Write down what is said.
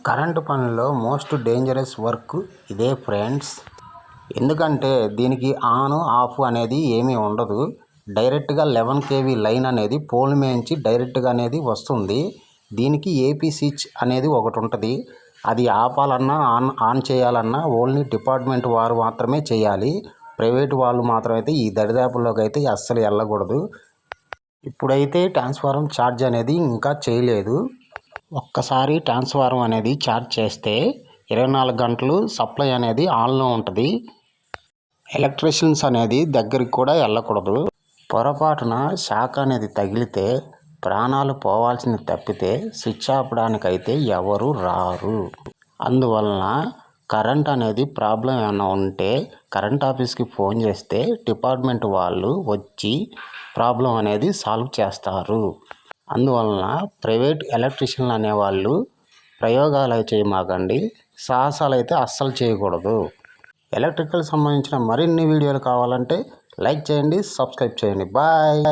Current పనిలో most dangerous work ఇదే friends. ఎందుకంటే దీనికి ఆన్ ఆఫ్ అనేది ఏమీ ఉండదు. డైరెక్ట్గా 11 kV లైన్ అనేది పోల్ మేంచి డైరెక్ట్గా అనేది వస్తుంది. దీనికి ఏపీ స్విచ్ అనేది ఒకటి ఉంటుంది. అది ఆపాలన్నా ఆన్ చేయాలన్నా ఓన్లీ డిపార్ట్మెంట్ వారు మాత్రమే చేయాలి. ప్రైవేట్ వాళ్ళు మాత్రం అయితే ఈ దరిదాపుల్లోకి అయితే అస్సలు వెళ్ళకూడదు. ఇప్పుడైతే ట్రాన్స్ఫార్మర్ ఛార్జ్ అనేది ఇంకా చేయలేదు. ఒక్కసారి ట్రాన్స్ఫార్మర్ అనేది ఛార్జ్ చేస్తే 24 గంటలు సప్లై అనేది ఆన్లో ఉంటుంది. ఎలక్ట్రీషియన్స్ అనేది దగ్గరికి కూడా వెళ్ళకూడదు. పొరపాటున షాక్ అనేది తగిలితే ప్రాణాలు పోవాల్సింది తప్పితే స్విచ్ ఆపడానికైతే ఎవరు రారు. అందువలన కరెంట్ అనేది ప్రాబ్లం ఏమైనా ఉంటే కరెంట్ ఆఫీస్కి ఫోన్ చేస్తే డిపార్ట్మెంట్ వాళ్ళు వచ్చి ప్రాబ్లం అనేది సాల్వ్ చేస్తారు. అందువలన ప్రైవేట్ ఎలక్ట్రీషియన్లు అనేవాళ్ళు ప్రయోగాలు అయితే చేయమాకండి, సాహసాలు అయితే అస్సలు చేయకూడదు. ఎలక్ట్రికల్ సంబంధించిన మరిన్ని వీడియోలు కావాలంటే లైక్ చేయండి, సబ్స్క్రైబ్ చేయండి. బాయ్.